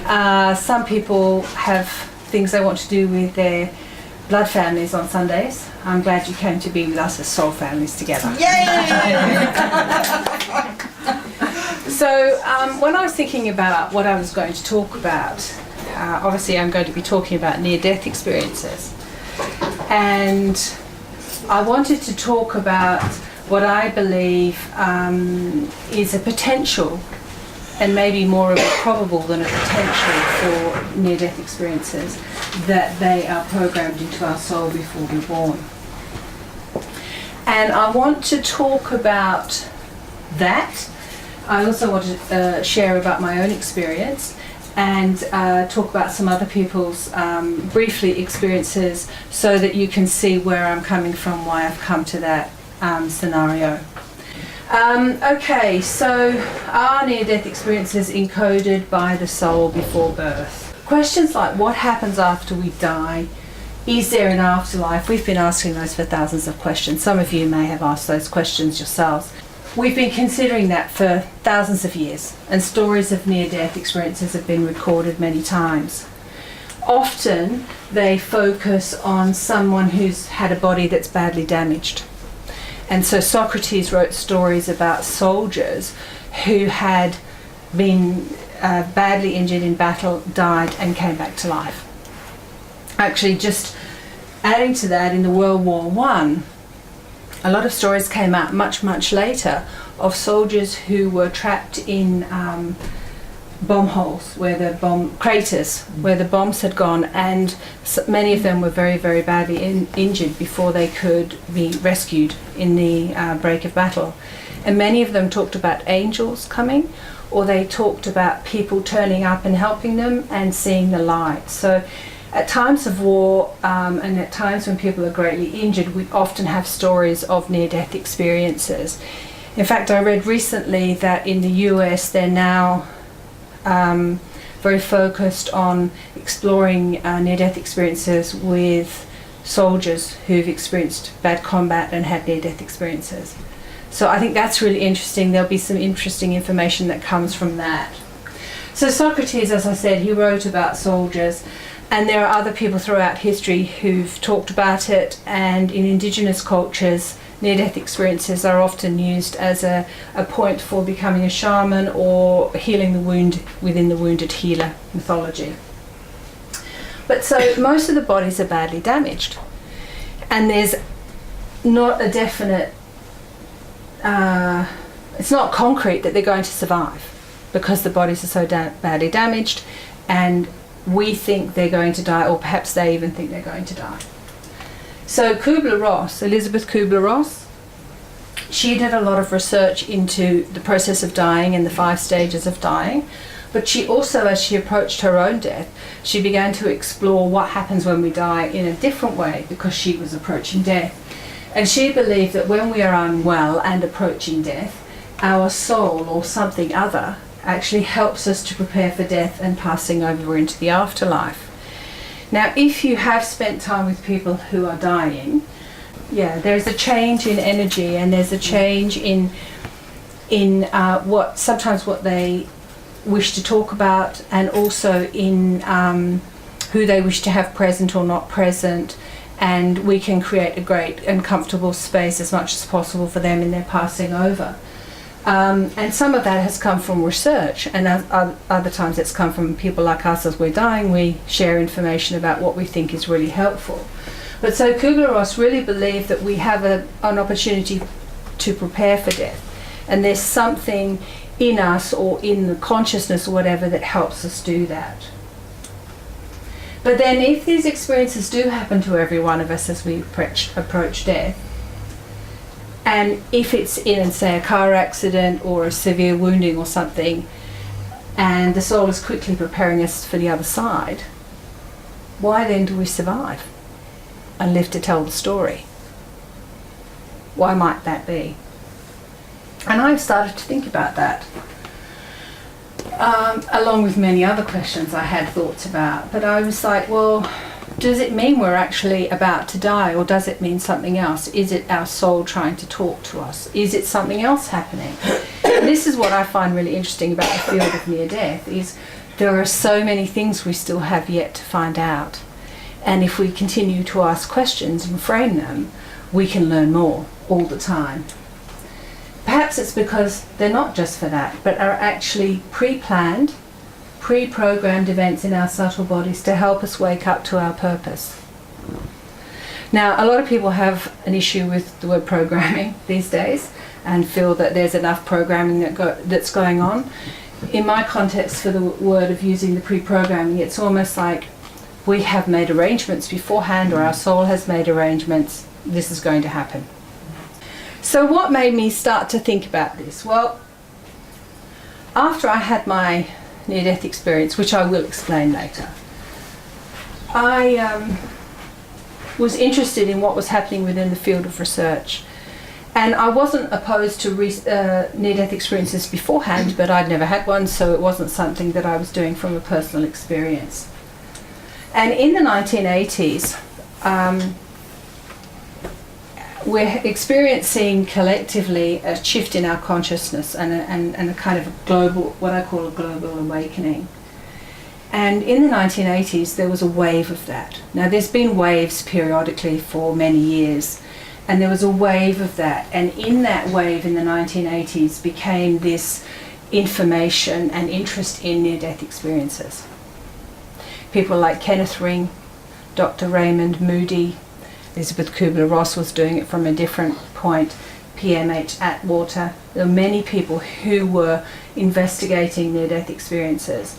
Some people have things they want to do with their blood families on Sundays. I'm glad you came to be with us as soul families together. Yay! So when I was thinking about what I was going to talk about, obviously I'm going to be talking about near-death experiences. And I wanted to talk about what I believe is a potential, and maybe more of a probable than a potential, for near-death experiences, that they are programmed into our soul before we're born. And I want to talk about that. I also want to share about my own experience and talk about some other people's briefly experiences, so that you can see where I'm coming from, why I've come to that scenario. Okay, so are near-death experiences encoded by the soul before birth? Questions like what happens after we die? Is there an afterlife? We've been asking those for thousands of questions. Some of you may have asked those questions yourselves. We've been considering that for thousands of years, and stories of near-death experiences have been recorded many times. Often they focus on someone who's had a body that's badly damaged. And so Socrates wrote stories about soldiers who had been badly injured in battle, died, and came back to life. Actually, just adding to that, in the World War I, a lot of stories came out much, much later of soldiers who were trapped in bomb holes, craters, where the bombs had gone, and many of them were very, very badly injured before they could be rescued in the break of battle. And many of them talked about angels coming, or they talked about people turning up and helping them and seeing the light. So at times of war and at times when people are greatly injured, we often have stories of near-death experiences. In fact, I read recently that in the US they're now very focused on exploring near-death experiences with soldiers who've experienced bad combat and had near-death experiences. So I think that's really interesting. There'll be some interesting information that comes from that. So Socrates, as I said, he wrote about soldiers, and there are other people throughout history who've talked about it, and in indigenous cultures, near-death experiences are often used as a point for becoming a shaman or healing the wound within the wounded healer mythology. But so most of the bodies are badly damaged, and there's not a definite, it's not concrete that they're going to survive, because the bodies are so badly damaged, and we think they're going to die, or perhaps they even think they're going to die. So Kubler-Ross, Elizabeth Kubler-Ross, she did a lot of research into the process of dying and the 5 stages of dying, but she also, as she approached her own death, she began to explore what happens when we die in a different way, because she was approaching death. And she believed that when we are unwell and approaching death, our soul or something other actually helps us to prepare for death and passing over into the afterlife. Now, if you have spent time with people who are dying, there's a change in energy, and there's a change in what they wish to talk about, and also in who they wish to have present or not present, and we can create a great and comfortable space as much as possible for them in their passing over. And some of that has come from research, and other times it's come from people like us. As we're dying, we share information about what we think is really helpful. But so Kubler-Ross really believed that we have an opportunity to prepare for death, and there's something in us or in the consciousness or whatever that helps us do that. But then if these experiences do happen to every one of us as we approach death, and if it's in, say, a car accident or a severe wounding or something, and the soul is quickly preparing us for the other side, why then do we survive and live to tell the story? Why might that be? And I've started to think about that, along with many other questions I had thoughts about. But I was like, well, does it mean we're actually about to die, or does it mean something else? Is it our soul trying to talk to us? Is it something else happening? And this is what I find really interesting about the field of near death, is there are so many things we still have yet to find out. And if we continue to ask questions and frame them, we can learn more all the time. Perhaps it's because they're not just for that, but are actually pre-planned, pre-programmed events in our subtle bodies to help us wake up to our purpose. Now, a lot of people have an issue with the word programming these days and feel that there's enough programming that's going on. In my context for the word of using the pre-programming, it's almost like we have made arrangements beforehand, or our soul has made arrangements. This is going to happen. So what made me start to think about this? Well, after I had my near-death experience, which I will explain later, I was interested in what was happening within the field of research. And I wasn't opposed to near-death experiences beforehand, but I'd never had one, so it wasn't something that I was doing from a personal experience. And in the 1980s, we're experiencing collectively a shift in our consciousness and a kind of global, what I call a global awakening. And in the 1980s, there was a wave of that. Now, there's been waves periodically for many years, and there was a wave of that. And in that wave in the 1980s became this information and interest in near-death experiences. People like Kenneth Ring, Dr. Raymond Moody, Elizabeth Kubler-Ross was doing it from a different point, PMH Atwater. There were many people who were investigating near-death experiences,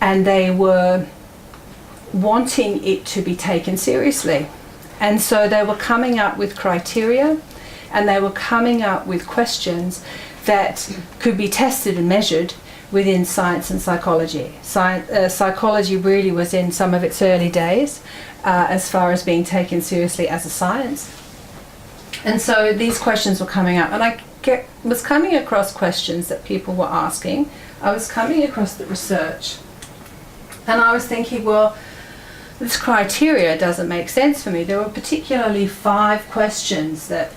and they were wanting it to be taken seriously. And so they were coming up with criteria, and they were coming up with questions that could be tested and measured within science and psychology. Psychology really was in some of its early days as far as being taken seriously as a science. And so these questions were coming up, and I was coming across questions that people were asking. I was coming across the research, and I was thinking, well, this criteria doesn't make sense for me. There were particularly 5 questions that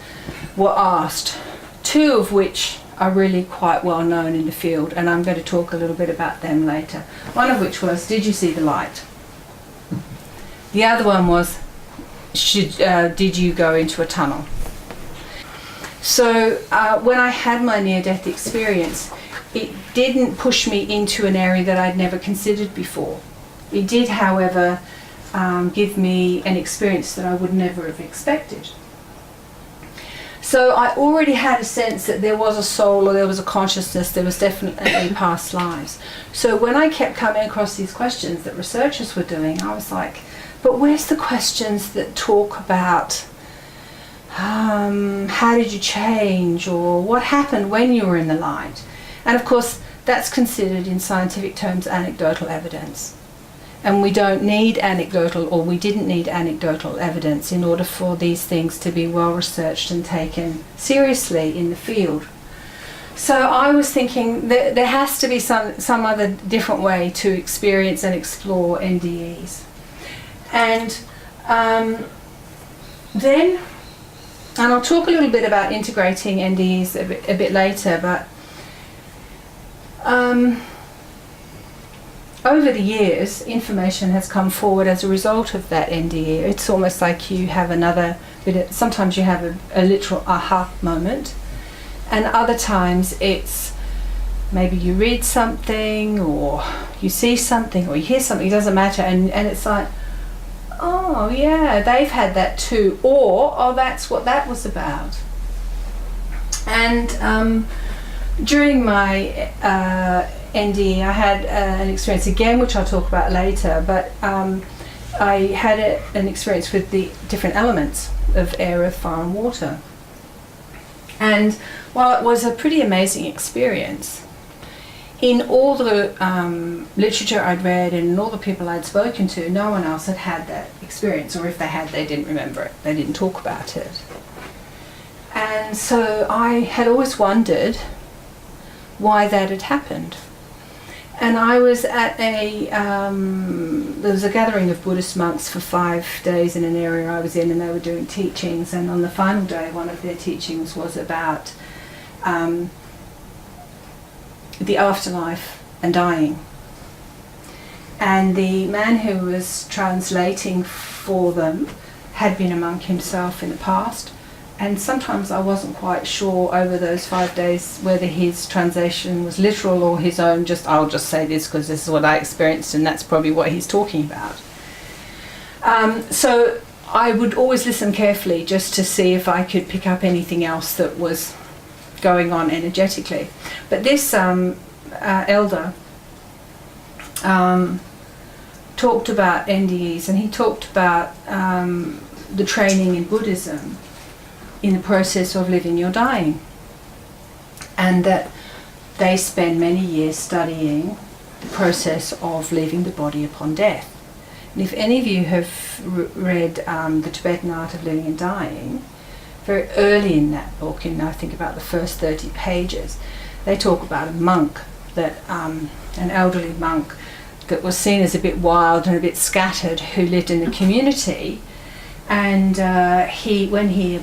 were asked, 2 of which are really quite well known in the field, and I'm going to talk a little bit about them later. One of which was, did you see the light? The other one was, did you go into a tunnel? So when I had my near-death experience, it didn't push me into an area that I'd never considered before. It did, however, give me an experience that I would never have expected. So I already had a sense that there was a soul, or there was a consciousness, there was definitely past lives. So when I kept coming across these questions that researchers were doing, I was like, but where's the questions that talk about how did you change, or what happened when you were in the light? And of course, that's considered in scientific terms anecdotal evidence. And we don't need anecdotal, or we didn't need anecdotal evidence in order for these things to be well researched and taken seriously in the field. So I was thinking that there has to be some other different way to experience and explore NDEs. And then, and I'll talk a little bit about integrating NDEs a bit later, but over the years, information has come forward as a result of that NDE. It's almost like you have another bit of, sometimes you have a literal aha moment, and other times it's maybe you read something, or you see something, or you hear something, it doesn't matter, and it's like, oh yeah, they've had that too, or oh, that's what that was about. And during my NDE, I had an experience again, which I'll talk about later, but I had an experience with the different elements of air, earth, fire and water. And while it was a pretty amazing experience, in all the literature I'd read and in all the people I'd spoken to, no one else had had that experience, or if they had, they didn't remember it, they didn't talk about it. And so I had always wondered why that had happened. And I was at there was a gathering of Buddhist monks for 5 days in an area I was in, and they were doing teachings, and on the final day one of their teachings was about the afterlife and dying. And the man who was translating for them had been a monk himself in the past, and sometimes I wasn't quite sure over those 5 days whether his translation was literal or his own, just I'll just say this because this is what I experienced and that's probably what he's talking about. So I would always listen carefully just to see if I could pick up anything else that was going on energetically. But this elder talked about NDEs, and he talked about the training in Buddhism in the process of living your dying, and that they spend many years studying the process of leaving the body upon death. And if any of you have read the Tibetan Art of Living and Dying, very early in that book, in I think about the first 30 pages, they talk about a monk, that an elderly monk that was seen as a bit wild and a bit scattered, who lived in the community, and when he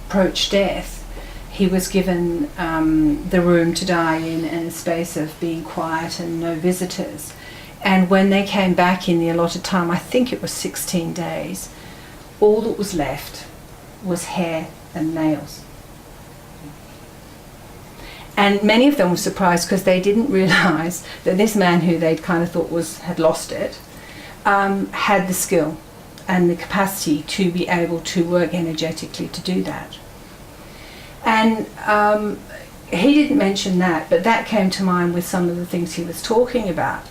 approached death, he was given the room to die in and a space of being quiet and no visitors. And when they came back in the allotted time, I think it was 16 days, all that was left was hair and nails. And many of them were surprised because they didn't realise that this man, who they'd kind of thought had lost it, had the skill and the capacity to be able to work energetically to do that. And he didn't mention that, but that came to mind with some of the things he was talking about.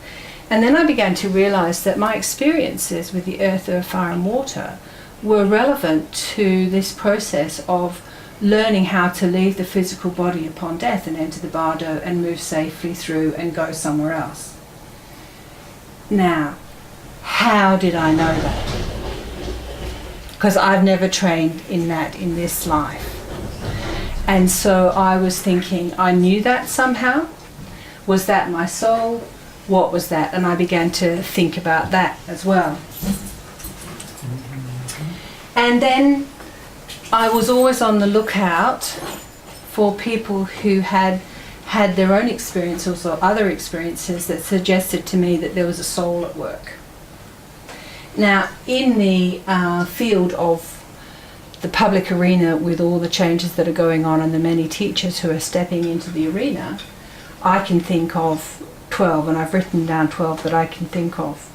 And then I began to realise that my experiences with the earth, fire and water were relevant to this process of learning how to leave the physical body upon death and enter the bardo and move safely through and go somewhere else. Now, how did I know that? Because I've never trained in that in this life. And so I was thinking, I knew that somehow. Was that my soul? What was that? And I began to think about that as well. And then I was always on the lookout for people who had their own experiences or other experiences that suggested to me that there was a soul at work. Now, in the field of the public arena, with all the changes that are going on and the many teachers who are stepping into the arena, I can think of 12, and I've written down 12 that I can think of.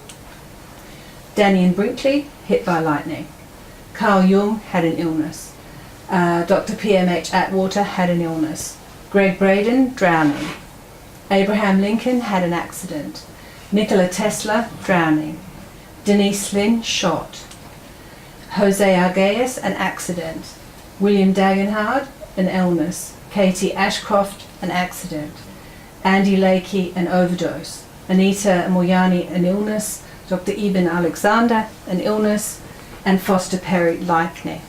Danny and Brinkley, hit by lightning. Carl Jung had an illness. Dr. PMH Atwater had an illness. Greg Braden, drowning. Abraham Lincoln had an accident. Nikola Tesla, drowning. Denise Lynn, shot. Jose Arguelles, an accident. William Dagenhard, an illness. Katie Ashcroft, an accident. Andy Lakey, an overdose. Anita Moyani, an illness. Dr. Eben Alexander, an illness. And Foster Perry, lightning.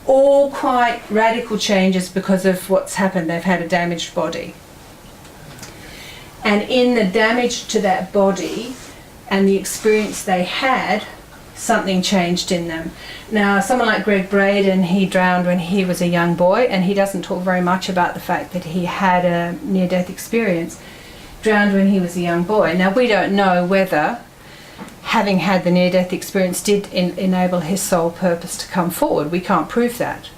All quite radical changes because of what's happened. They've had a damaged body. And in the damage to that body and the experience they had, something changed in them. Now, someone like Greg Braden, he drowned when he was a young boy, and he doesn't talk very much about the fact that he had a near-death experience. Drowned when he was a young boy. Now, we don't know whether having had the near-death experience did enable his soul purpose to come forward. We can't prove that,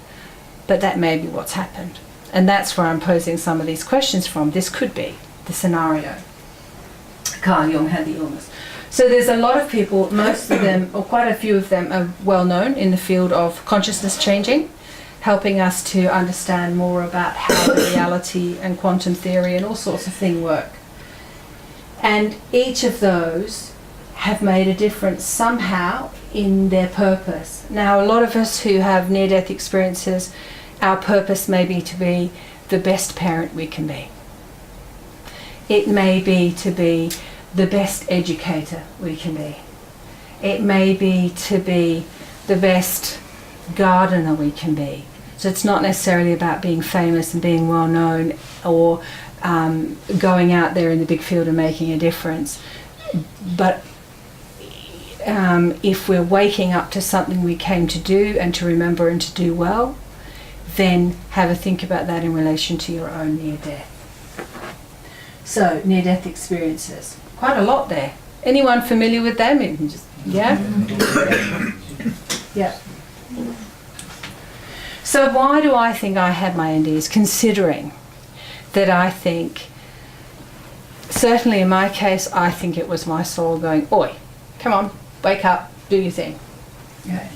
but that may be what's happened. And that's where I'm posing some of these questions from. This could be the scenario. Carl Jung had the illness. So there's a lot of people, most of them, or quite a few of them, are well known in the field of consciousness changing, helping us to understand more about how reality and quantum theory and all sorts of things work. And each of those have made a difference somehow in their purpose. Now, a lot of us who have near-death experiences, our purpose may be to be the best parent we can be. It may be to be the best educator we can be. It may be to be the best gardener we can be. So it's not necessarily about being famous and being well known or going out there in the big field and making a difference. But if we're waking up to something we came to do and to remember and to do well, then have a think about that in relation to your own near-death. So, near-death experiences. Quite a lot there. Anyone familiar with them? You can just, yeah? Yeah. So why do I think I had my NDEs? Considering that I think, certainly in my case, I think it was my soul going, oi, come on, wake up, do your thing. Okay.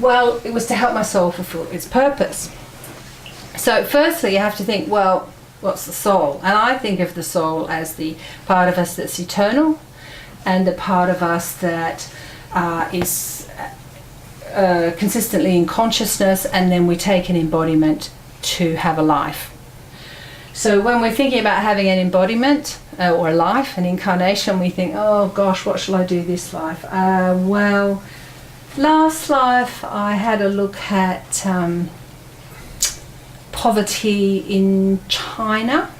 Well, it was to help my soul fulfill its purpose. So firstly, you have to think, well, what's the soul? And I think of the soul as the part of us that's eternal and the part of us that is consistently in consciousness, and then we take an embodiment to have a life. So when we're thinking about having an embodiment or a life, an incarnation, we think, oh gosh, what shall I do this life? Well, last life I had a look at poverty in China,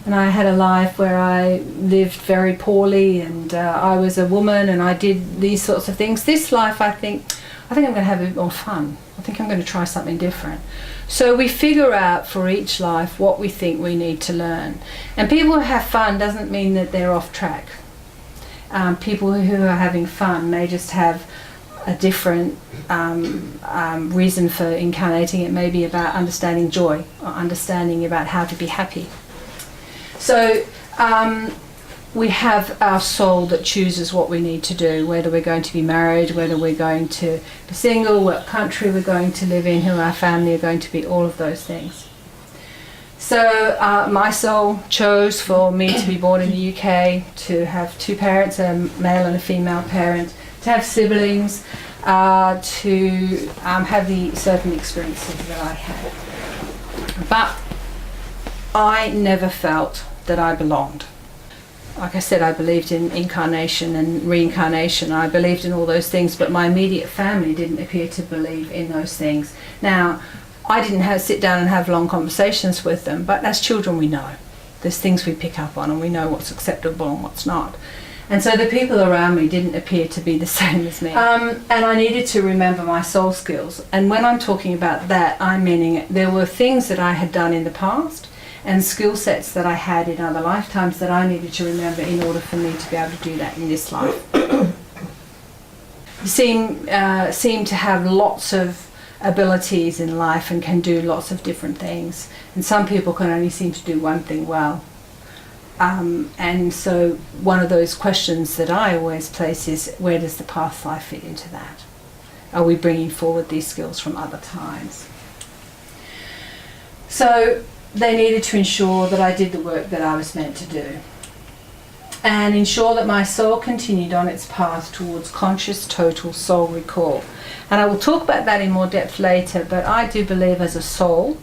and I had a life where I lived very poorly, and I was a woman and I did these sorts of things. This life I think I'm going to have a bit more fun. I think I'm going to try something different. So we figure out for each life what we think we need to learn. And people who have fun doesn't mean that they're off track. People who are having fun may just have a different reason for incarnating. It may be about understanding joy or understanding about how to be happy. So we have our soul that chooses what we need to do, whether we're going to be married, whether we're going to be single, what country we're going to live in, who our family are going to be, all of those things. So my soul chose for me to be born in the UK, to have two parents, a male and a female parent, to have siblings, to have the certain experiences that I had. But I never felt that I belonged. Like I said, I believed in incarnation and reincarnation. I believed in all those things, but my immediate family didn't appear to believe in those things. Now, I didn't sit down and have long conversations with them, but as children we know. There's things we pick up on and we know what's acceptable and what's not. And so the people around me didn't appear to be the same as me. And I needed to remember my soul skills. And when I'm talking about that, I'm meaning there were things that I had done in the past and skill sets that I had in other lifetimes that I needed to remember in order for me to be able to do that in this life. You seem to have lots of abilities in life and can do lots of different things. And some people can only seem to do one thing well. And so one of those questions that I always place is, where does the past life fit into that? Are we bringing forward these skills from other times? So they needed to ensure that I did the work that I was meant to do and ensure that my soul continued on its path towards conscious total soul recall. And I will talk about that in more depth later, but I do believe as a soul,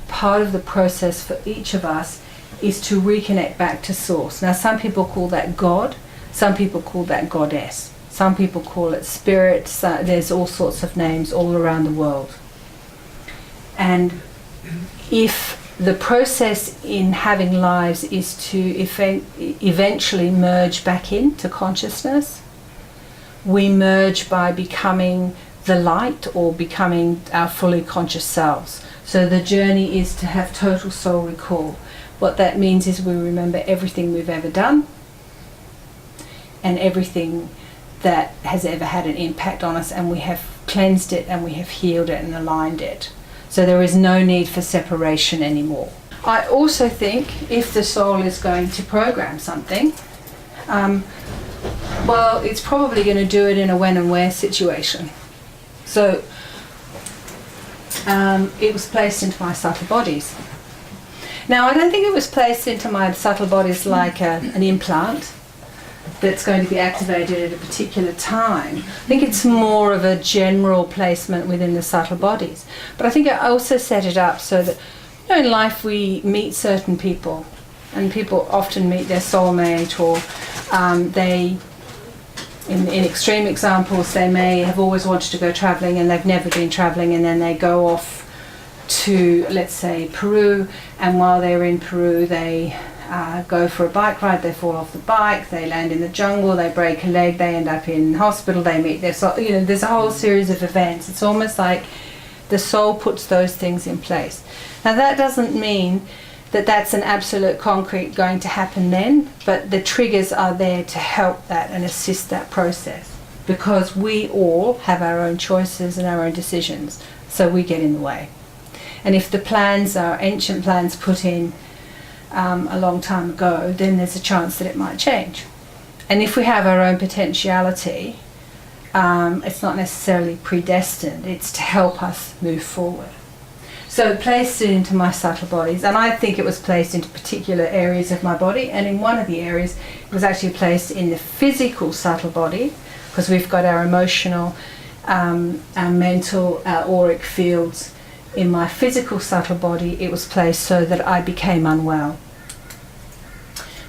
part of the process for each of us is to reconnect back to source. Now some people call that God, some people call that goddess, some people call it spirit, there's all sorts of names all around the world. And if the process in having lives is to eventually merge back into consciousness, we merge by becoming the light or becoming our fully conscious selves. So the journey is to have total soul recall. What that means is we remember everything we've ever done and everything that has ever had an impact on us, and we have cleansed it and we have healed it and aligned it. So there is no need for separation anymore. I also think if the soul is going to program something, well, it's probably going to do it in a when and where situation. So it was placed into my subtle bodies. Now, I don't think it was placed into my subtle bodies like an implant that's going to be activated at a particular time. I think it's more of a general placement within the subtle bodies. But I think I also set it up so that, you know, in life we meet certain people, and people often meet their soulmate, or in extreme examples, they may have always wanted to go travelling and they've never been travelling, and then they go off to, let's say, Peru, and while they're in Peru they go for a bike ride, they fall off the bike, they land in the jungle, they break a leg, they end up in hospital, they meet their soul, you know, there's a whole series of events. It's almost like the soul puts those things in place. Now that doesn't mean that's an absolute concrete going to happen then, but the triggers are there to help that and assist that process, because we all have our own choices and our own decisions, so we get in the way. And if the plans are ancient plans put in a long time ago, then there's a chance that it might change. And if we have our own potentiality, it's not necessarily predestined, it's to help us move forward. So it placed it into my subtle bodies, and I think it was placed into particular areas of my body, and in one of the areas it was actually placed in the physical subtle body, because we've got our emotional, our mental, our auric fields. In my physical subtle body it was placed so that I became unwell.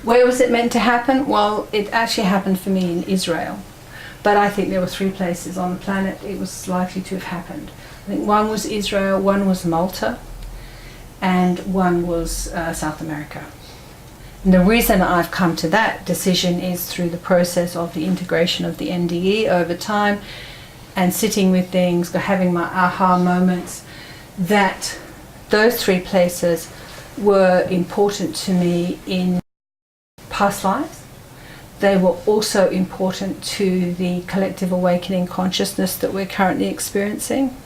Where was it meant to happen? Well, it actually happened for me in Israel, but I think there were 3 places on the planet it was likely to have happened. I think one was Israel, one was Malta, and one was South America. And the reason I've come to that decision is through the process of the integration of the NDE over time, and sitting with things, having my aha moments, that those 3 places were important to me in past lives. They were also important to the collective awakening consciousness that we're currently experiencing.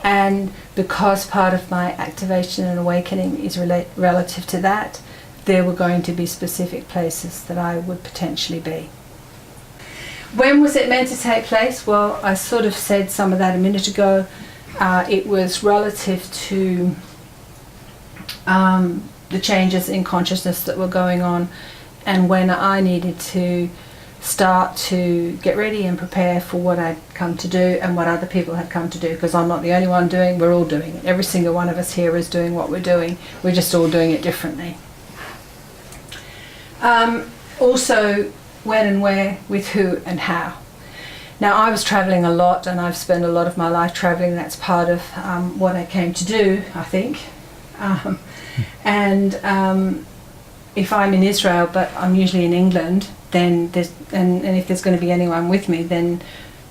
And because part of my activation and awakening is relative to that, there were going to be specific places that I would potentially be. When was it meant to take place? Well, I sort of said some of that a minute ago. It was relative to the changes in consciousness that were going on, and when I needed to start to get ready and prepare for what I'd come to do and what other people had come to do, because I'm not the only one doing, we're all doing it. Every single one of us here is doing what we're doing. We're just all doing it differently. Also, when and where, with who and how. Now, I was travelling a lot, and I've spent a lot of my life travelling. That's part of what I came to do, I think. If I'm in Israel, but I'm usually in England, then and if there's going to be anyone with me, then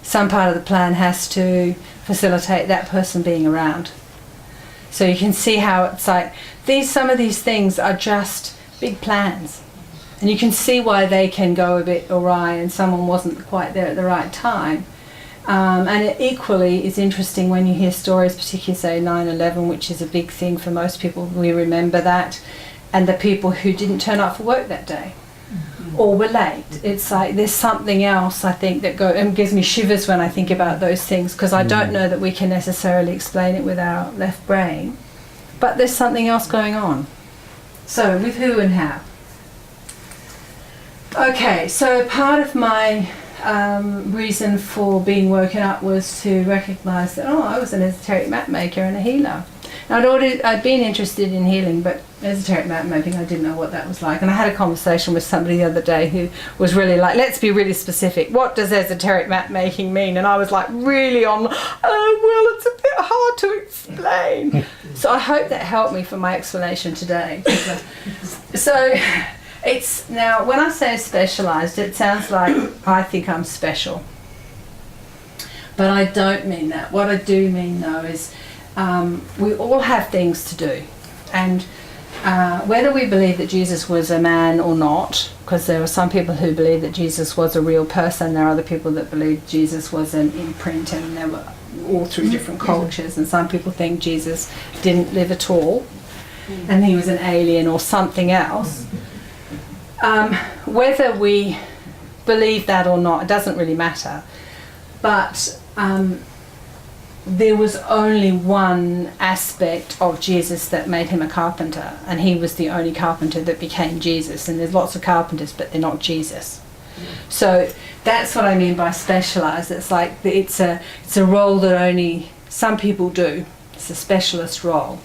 some part of the plan has to facilitate that person being around. So you can see how it's like some of these things are just big plans. And you can see why they can go a bit awry and someone wasn't quite there at the right time. And it equally is interesting when you hear stories, particularly say 9/11, which is a big thing for most people. We remember that. And the people who didn't turn up for work that day or were late. It's like there's something else, I think, that gives me shivers when I think about those things, because I don't know that we can necessarily explain it with our left brain. But there's something else going on. So, with who and how. Okay, so part of my reason for being woken up was to recognise that, I was an esoteric map maker and a healer. Now, I'd been interested in healing, but esoteric map mapping, I didn't know what that was like. And I had a conversation with somebody the other day who was really like, let's be really specific. What does esoteric map making mean? And I was like, really well, it's a bit hard to explain. So I hope that helped me for my explanation today. So it's now, when I say specialised, it sounds like I think I'm special. But I don't mean that. What I do mean, though, is we all have things to do, and whether we believe that Jesus was a man or not, because there are some people who believe that Jesus was a real person, there are other people that believe Jesus was an imprint, and they were all through different cultures, and some people think Jesus didn't live at all and he was an alien or something else. Whether we believe that or not, it doesn't really matter, but there was only one aspect of Jesus that made him a carpenter, and he was the only carpenter that became Jesus. And there's lots of carpenters, but they're not Jesus. So that's what I mean by specialised. It's like it's a role that only some people do. It's a specialist role.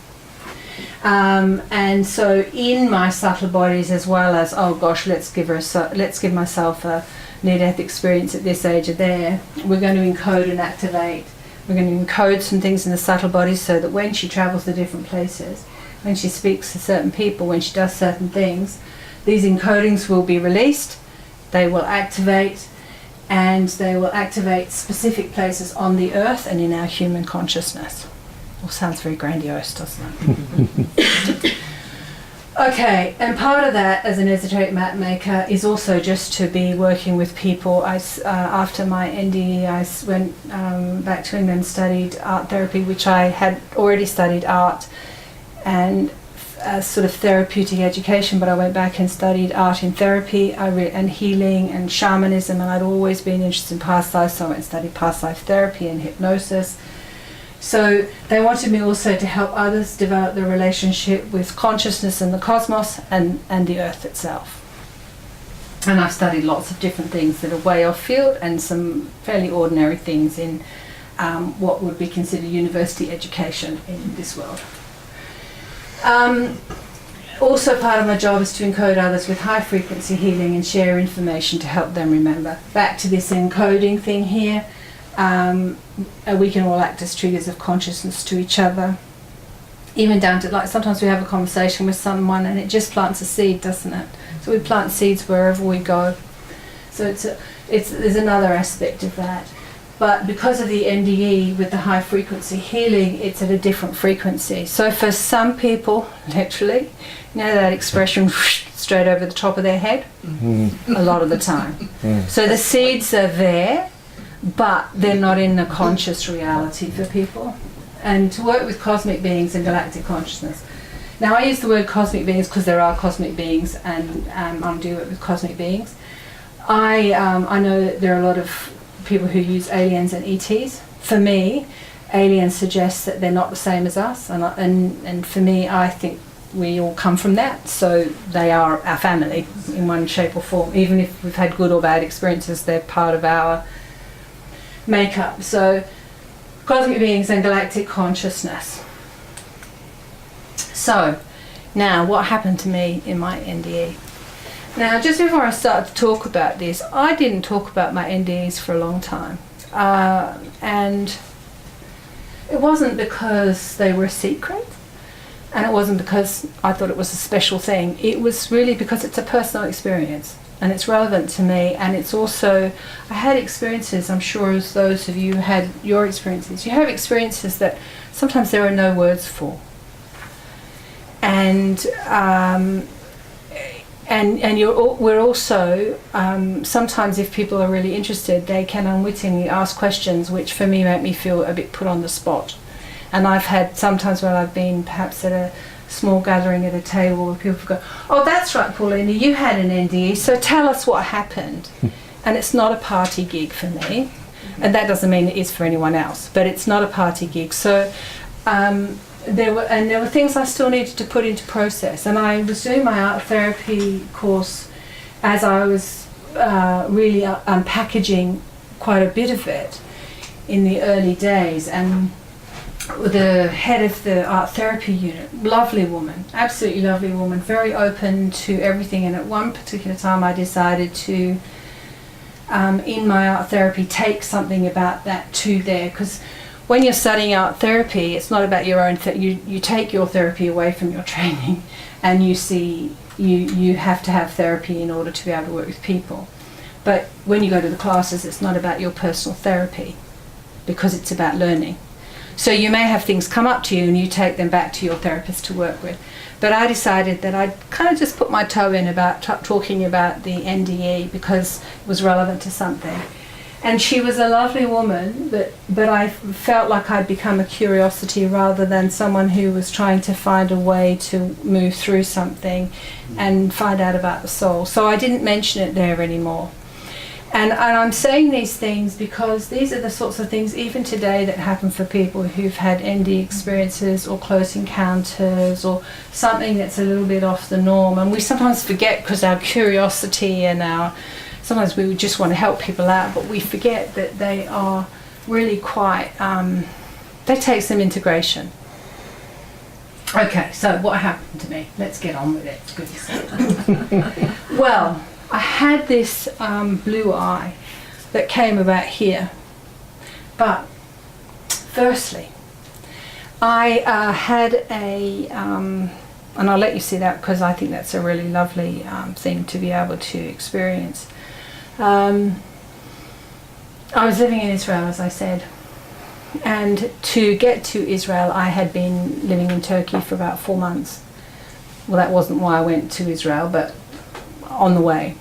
And so in my subtle bodies, as well as, let's give myself a near-death experience at this age or there, we're going to encode and activate. We're going to encode some things in the subtle bodies so that when she travels to different places, when she speaks to certain people, when she does certain things, these encodings will be released, they will activate, and they will activate specific places on the earth and in our human consciousness. All sounds very grandiose, doesn't it? Okay, and part of that as an esoteric map maker is also just to be working with people. After my NDE, I went back to England and studied art therapy, which I had already studied art and sort of therapeutic education, but I went back and studied art in therapy and healing and shamanism, and I'd always been interested in past life, so I went and studied past life therapy and hypnosis. So they wanted me also to help others develop their relationship with consciousness and the cosmos and the earth itself. And I've studied lots of different things that are way off field and some fairly ordinary things in what would be considered university education in this world. Also part of my job is to encode others with high frequency healing and share information to help them remember. Back to this encoding thing here. We can all act as triggers of consciousness to each other, even down to, like, sometimes we have a conversation with someone and it just plants a seed, doesn't it? So we plant seeds wherever we go. So there's another aspect of that. But because of the NDE with the high frequency healing, it's at a different frequency. So for some people, literally, you know that expression, straight over the top of their head? A lot of the time. So the seeds are there, but they're not in the conscious reality for people. And to work with cosmic beings and galactic consciousness. Now I use the word cosmic beings because there are cosmic beings, and I do work with cosmic beings. I know that there are a lot of people who use aliens and ETs. For me, aliens suggest that they're not the same as us, and for me, I think we all come from that, so they are our family in one shape or form. Even if we've had good or bad experiences, they're part of our makeup. So cosmic beings and galactic consciousness. So now what happened to me in my NDE? Now just before I start to talk about this, I didn't talk about my NDEs for a long time, and it wasn't because they were a secret, and it wasn't because I thought it was a special thing. It was really because it's a personal experience and it's relevant to me, and it's also, I had experiences, I'm sure as those of you had your experiences, you have experiences that sometimes there are no words for. And we're also, sometimes if people are really interested, they can unwittingly ask questions which for me make me feel a bit put on the spot. And I've had sometimes when I've been perhaps at a small gathering at a table where people go, oh that's right Paulina, you had an NDE, so tell us what happened. And it's not a party gig for me, and that doesn't mean it is for anyone else, but it's not a party gig. So there were things I still needed to put into process, and I was doing my art therapy course as I was really unpackaging quite a bit of it in the early days. And the head of the art therapy unit, lovely woman, absolutely lovely woman, very open to everything, and at one particular time I decided to in my art therapy take something about that to there, because when you're studying art therapy, it's not about your own you take your therapy away from your training, and you see you have to have therapy in order to be able to work with people. But when you go to the classes, it's not about your personal therapy, because it's about learning. So you may have things come up to you and you take them back to your therapist to work with. But I decided that I'd kind of just put my toe in about talking about the NDE because it was relevant to something. And she was a lovely woman, but I felt like I'd become a curiosity rather than someone who was trying to find a way to move through something and find out about the soul. So I didn't mention it there anymore. And I'm saying these things because these are the sorts of things even today that happen for people who've had ND experiences or close encounters or something that's a little bit off the norm. And we sometimes forget, because our curiosity and sometimes we just want to help people out, but we forget that they are really quite, that takes some integration. Okay, so what happened to me? Let's get on with it, for goodness sake. Well, I had this blue eye that came about here. But firstly, I had a, and I'll let you see that because I think that's a really lovely thing to be able to experience. I was living in Israel, as I said, and to get to Israel I had been living in Turkey for about 4 months. well, that wasn't why I went to Israel, but on the way.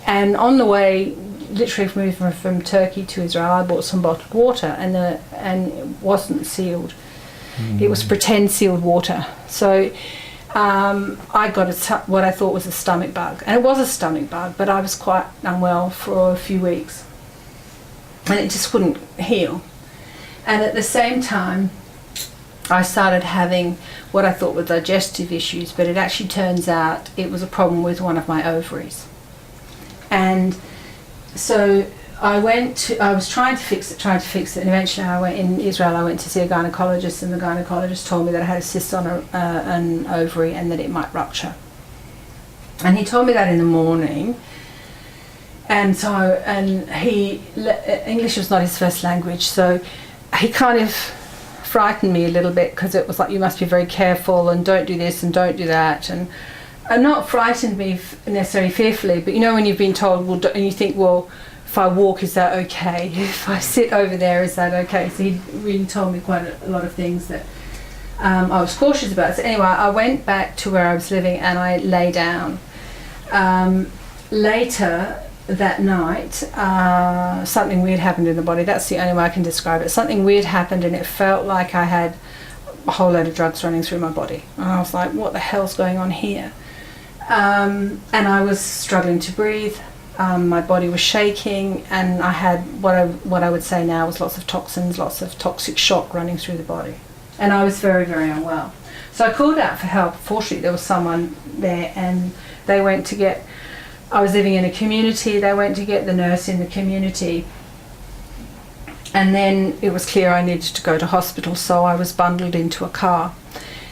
And on the way, literally moving from Turkey to Israel, I bought some bottled water, and it wasn't sealed. It was pretend sealed water. So I got what I thought was a stomach bug, and it was a stomach bug, but I was quite unwell for a few weeks, and it just wouldn't heal. And at the same time, I started having what I thought were digestive issues, but it actually turns out it was a problem with one of my ovaries. And so I was trying to fix it, and eventually in Israel I went to see a gynecologist, and the gynecologist told me that I had a cyst on an ovary and that it might rupture. And he told me that in the morning, and English was not his first language, so he kind of frightened me a little bit, because it was like, you must be very careful and don't do this and don't do that, and not frightened me necessarily fearfully, but you know when you've been told, well, and you think, well, if I walk, is that okay? If I sit over there, is that okay? So he really told me quite a lot of things that I was cautious about. So anyway, I went back to where I was living and I lay down. Later that night, something weird happened in the body. That's the only way I can describe it. Something weird happened, and it felt like I had a whole load of drugs running through my body. And I was like, what the hell's going on here? And I was struggling to breathe. My body was shaking, and I had what I would say now was lots of toxins, lots of toxic shock running through the body. And I was very, very unwell. So I called out for help. Fortunately, there was someone there, and they went to get, I was living in a community, they went to get the nurse in the community. And then it was clear I needed to go to hospital, so I was bundled into a car.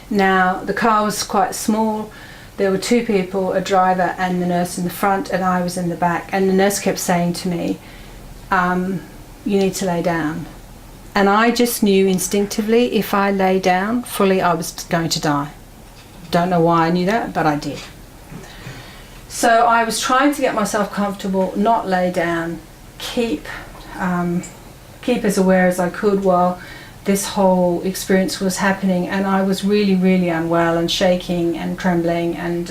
Now, the car was quite small. There were two people, a driver and the nurse in the front, and I was in the back. And the nurse kept saying to me, you need to lay down. And I just knew instinctively, if I lay down fully, I was going to die. Don't know why I knew that, but I did. So I was trying to get myself comfortable, not lay down, keep as aware as I could while this whole experience was happening, and I was really, really unwell and shaking and trembling, and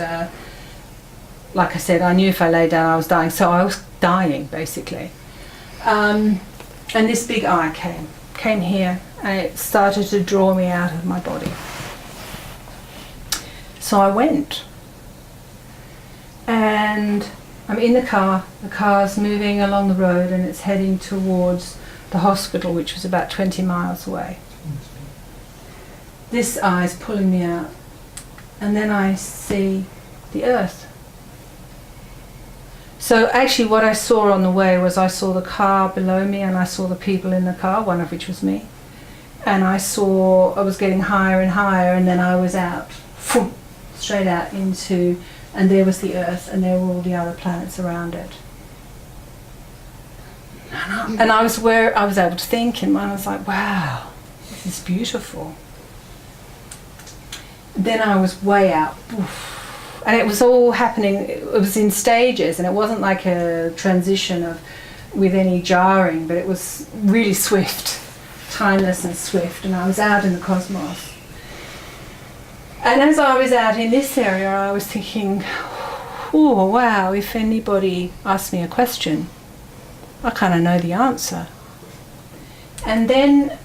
like I said, I knew if I lay down I was dying, so I was dying basically. And this big eye came here, and it started to draw me out of my body. So I went, and I'm in the car's moving along the road, and it's heading towards the hospital, which was about 20 miles away. This eye is pulling me out, and then I see the earth. So actually what I saw on the way was, I saw the car below me, and I saw the people in the car, one of which was me, and I was getting higher and higher, and then I was out, straight out into, and there was the earth, and there were all the other planets around it. And I was able to think, and I was like, wow, this is beautiful. Then I was way out, and it was all happening, it was in stages, and it wasn't like a transition with any jarring, but it was really swift, timeless and swift, and I was out in the cosmos. And as I was out in this area, I was thinking, oh wow, if anybody asked me a question, I kind of know the answer. And then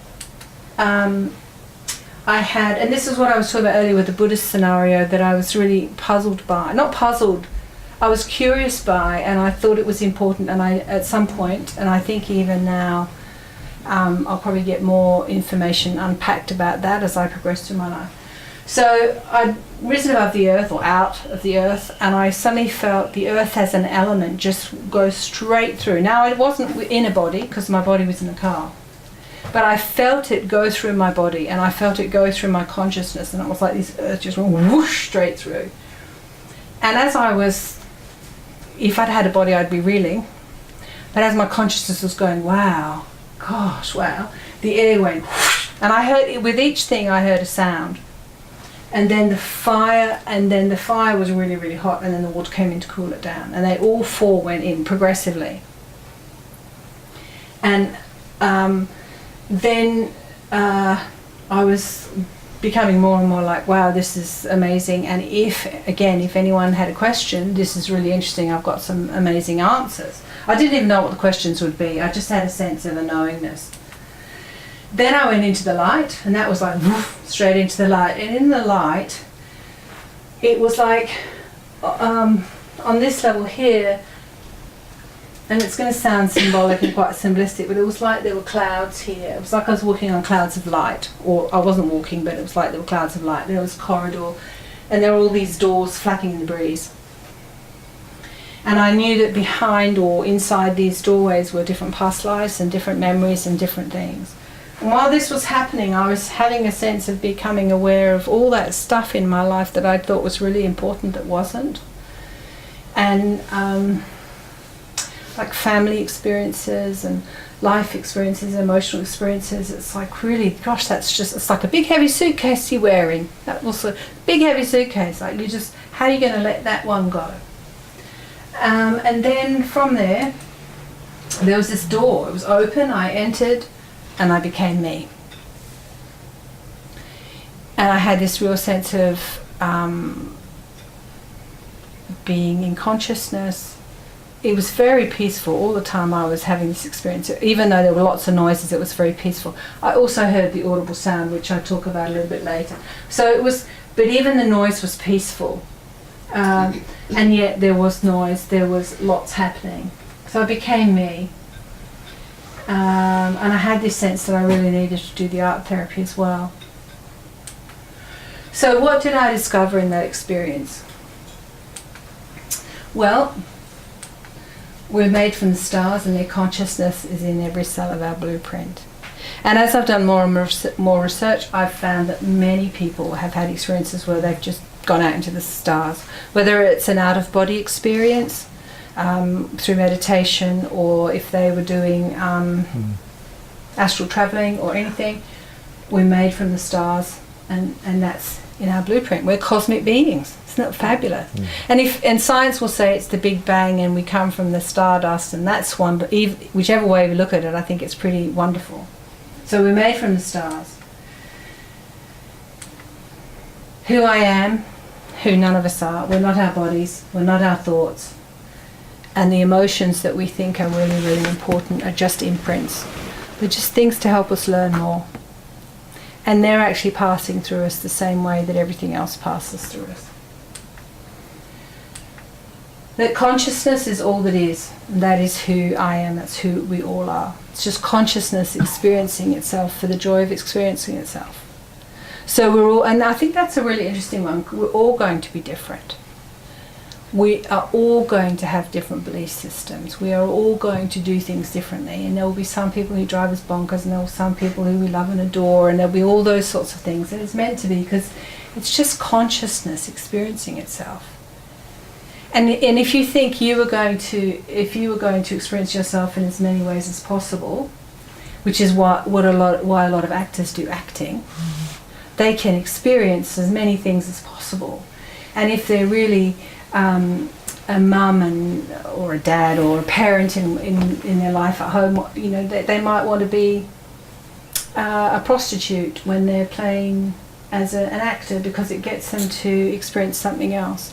I had, and this is what I was talking about earlier with the Buddhist scenario, that I was really puzzled by. Not puzzled, I was curious by, and I thought it was important, and I, at some point, and I think even now, I'll probably get more information unpacked about that as I progress through my life. So I'd risen above the earth, or out of the earth, and I suddenly felt the earth as an element just go straight through. Now it wasn't in a body, because my body was in the car, but I felt it go through my body, and I felt it go through my consciousness, and it was like this earth just went whoosh straight through. And as I was, if I'd had a body I'd be reeling, but as my consciousness was going, wow, gosh, wow, the air went whoosh, and I heard, with each thing I heard a sound. And then the fire was really, really hot, and then the water came in to cool it down, and they all four went in progressively. And then I was becoming more and more like, wow, this is amazing. And if anyone had a question, this is really interesting. I've got some amazing answers. I didn't even know what the questions would be. I just had a sense of a knowingness. Then I went into the light, and that was like woof, straight into the light. And in the light, it was like on this level here, and it's going to sound symbolic and quite simplistic, but it was like there were clouds here. It was like I was walking on clouds of light, or I wasn't walking, but it was like there were clouds of light. There was a corridor, and there were all these doors flapping in the breeze. And I knew that behind or inside these doorways were different past lives and different memories and different things. And while this was happening, I was having a sense of becoming aware of all that stuff in my life that I thought was really important that wasn't. And like family experiences and life experiences, emotional experiences, it's like really, gosh, it's like a big heavy suitcase you're wearing. That was a big heavy suitcase, like how are you going to let that one go? And then from there was this door. It was open, I entered, and I became me. And I had this real sense of being in consciousness. It was very peaceful all the time I was having this experience. Even though there were lots of noises, it was very peaceful. I also heard the audible sound, which I'll talk about a little bit later. So it was, but even the noise was peaceful. And yet there was noise, there was lots happening. So I became me. And I had this sense that I really needed to do the art therapy as well. So what did I discover in that experience? Well, we're made from the stars, and their consciousness is in every cell of our blueprint. And as I've done more and more research, I've found that many people have had experiences where they've just gone out into the stars, whether it's an out-of-body experience through meditation, or if they were doing astral traveling or anything. We're made from the stars, and that's in our blueprint. We're cosmic beings. Isn't that fabulous? And science will say it's the Big Bang and we come from the stardust, and that's whichever way we look at it, I think it's pretty wonderful. So we're made from the stars. Who I am, who none of us are. We're not our bodies, we're not our thoughts. And the emotions that we think are really, really important are just imprints. They're just things to help us learn more. And they're actually passing through us the same way that everything else passes through us. That consciousness is all that is. And that is who I am, that's who we all are. It's just consciousness experiencing itself for the joy of experiencing itself. So we're all, and I think that's a really interesting one, we're all going to be different. We are all going to have different belief systems. We are all going to do things differently. And there will be some people who drive us bonkers, and there will be some people who we love and adore, and there'll be all those sorts of things. And it's meant to be, because it's just consciousness experiencing itself. And if you think you were going to experience yourself in as many ways as possible, which is why a lot of actors do acting, they can experience as many things as possible. And if they're really a mum or a dad or a parent in their life at home, they might want to be a prostitute when they're playing as an actor, because it gets them to experience something else.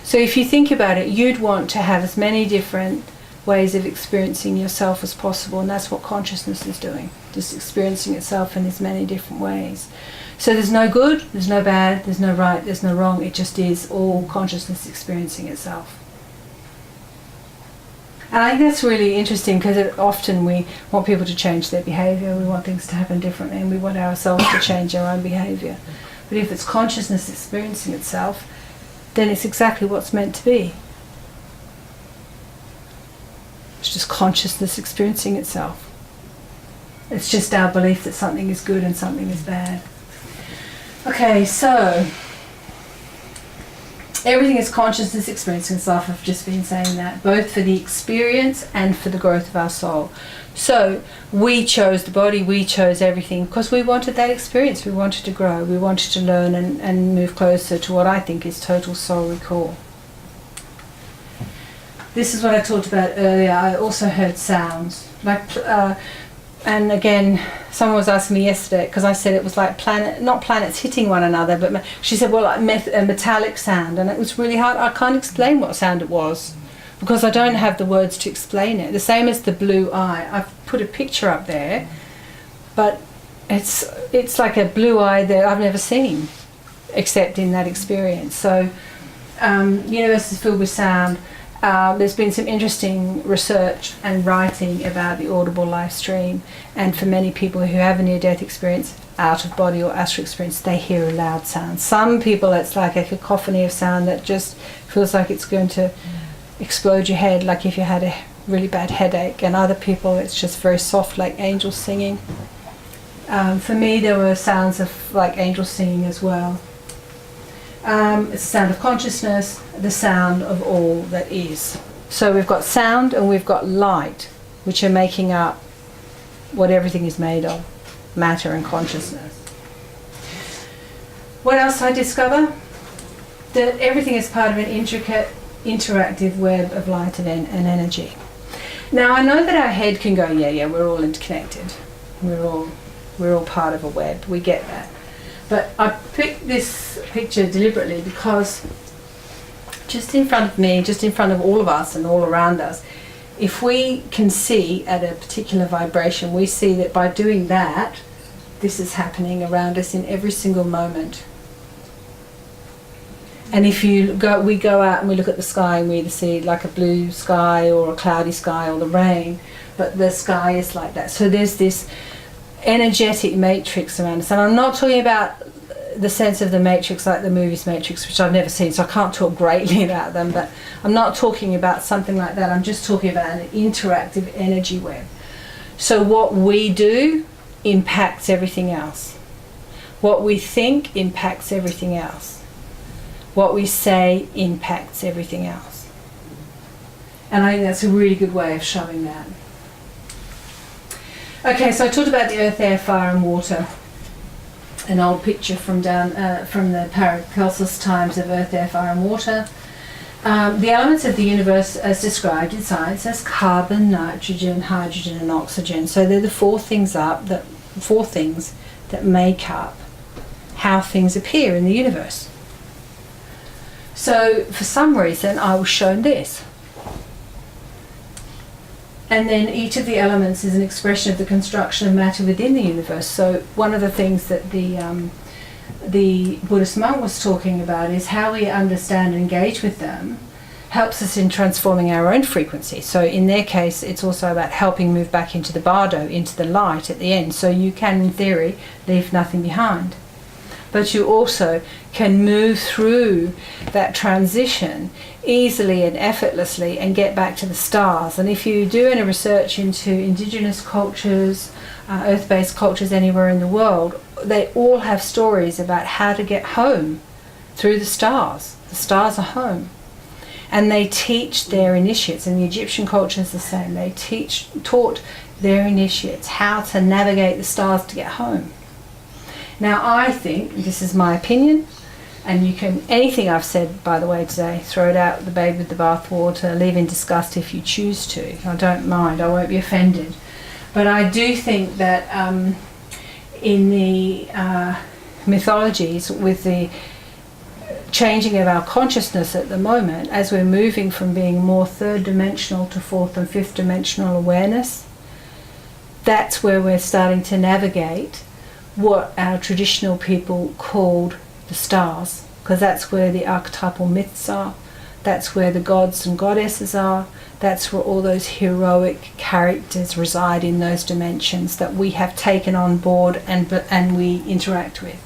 So if you think about it, you'd want to have as many different ways of experiencing yourself as possible, and that's what consciousness is doing, just experiencing itself in as many different ways. So there's no good, there's no bad, there's no right, there's no wrong, it just is all consciousness experiencing itself. And I think that's really interesting, because often we want people to change their behaviour, we want things to happen differently, and we want ourselves to change our own behaviour. But if it's consciousness experiencing itself, then it's exactly what's meant to be. It's just consciousness experiencing itself. It's just our belief that something is good and something is bad. Okay, so everything is consciousness experiencing itself. I've just been saying that, both for the experience and for the growth of our soul. So we chose the body, we chose everything because we wanted that experience. We wanted to grow, we wanted to learn and move closer to what I think is total soul recall. This is what I talked about earlier. I also heard sounds. Like and again, someone was asking me yesterday, because I said it was like not planets hitting one another, but she said, well, like a metallic sound, and it was really hard. I can't explain what sound it was, because I don't have the words to explain it. The same as the blue eye. I've put a picture up there, but it's like a blue eye that I've never seen, except in that experience. So, universe is filled with sound. There's been some interesting research and writing about the audible live stream, and for many people who have a near-death experience, out-of-body or astral experience, they hear a loud sound. Some people it's like a cacophony of sound that just feels like it's going to explode your head, like if you had a really bad headache, and other people it's just very soft, like angels singing. For me, there were sounds of like angels singing as well. It's the sound of consciousness, the sound of all that is. So we've got sound and we've got light, which are making up what everything is made of, matter and consciousness. What else I discover? That everything is part of an intricate, interactive web of light and energy. Now I know that our head can go, yeah, we're all interconnected. We're all part of a web. We get that. But I picked this picture deliberately because just in front of me, just in front of all of us and all around us, if we can see at a particular vibration, we see that by doing that, this is happening around us in every single moment. And if we go out and we look at the sky and we either see like a blue sky or a cloudy sky or the rain, but the sky is like that. So there's this energetic matrix around us, and I'm not talking about the sense of the matrix like the movies Matrix, which I've never seen, so I can't talk greatly about them, but I'm not talking about something like that. I'm just talking about an interactive energy web. So what we do impacts everything else. What we think impacts everything else. What we say impacts everything else. And I think that's a really good way of showing that. Okay, so I talked about the earth, air, fire and water. An old picture from the Paracelsus times of earth, air, fire and water. The elements of the universe as described in science as carbon, nitrogen, hydrogen and oxygen. So they're the four things that make up how things appear in the universe. So for some reason I was shown this. And then each of the elements is an expression of the construction of matter within the universe. So one of the things that the Buddhist monk was talking about is how we understand and engage with them helps us in transforming our own frequency. So in their case, it's also about helping move back into the bardo, into the light at the end. So you can, in theory, leave nothing behind. But you also can move through that transition easily and effortlessly and get back to the stars. And if you do any research into indigenous cultures, earth-based cultures anywhere in the world, they all have stories about how to get home through the stars. The stars are home. And they teach their initiates, and the Egyptian culture is the same. They taught their initiates how to navigate the stars to get home. Now I think, this is my opinion, and you can, anything I've said by the way today, throw it out with the baby with the bathwater, leave in disgust if you choose to. I don't mind, I won't be offended. But I do think that in the mythologies, with the changing of our consciousness at the moment, as we're moving from being more third dimensional to fourth and fifth dimensional awareness, that's where we're starting to navigate what our traditional people called the stars, because that's where the archetypal myths are, that's where the gods and goddesses are, that's where all those heroic characters reside in those dimensions that we have taken on board and we interact with.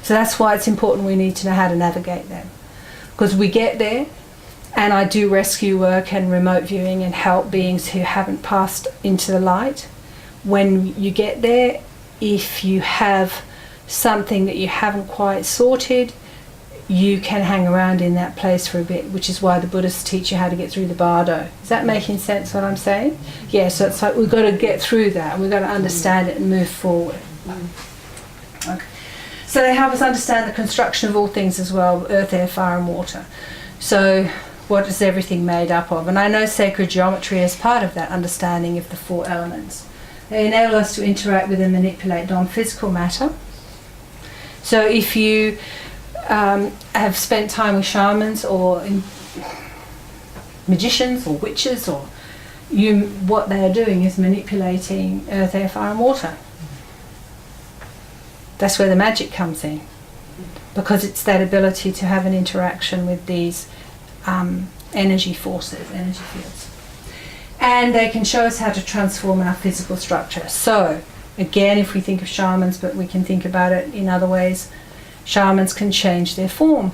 So that's why it's important we need to know how to navigate them, because we get there, and I do rescue work and remote viewing and help beings who haven't passed into the light. When you get there, if you have something that you haven't quite sorted, you can hang around in that place for a bit, which is why the Buddhists teach you how to get through the bardo. Is that making sense what I'm saying? Yeah, so it's like we've got to get through that, and we've got to understand it and move forward. Okay. So they help us understand the construction of all things as well, earth, air, fire and water. So what is everything made up of? And I know sacred geometry is part of that understanding of the four elements. They enable us to interact with and manipulate non-physical matter. So if you have spent time with shamans or magicians or witches, or what they are doing is manipulating earth, air, fire and water. That's where the magic comes in, because it's that ability to have an interaction with these energy forces, energy fields. And they can show us how to transform our physical structure. So, again, if we think of shamans, but we can think about it in other ways, shamans can change their form.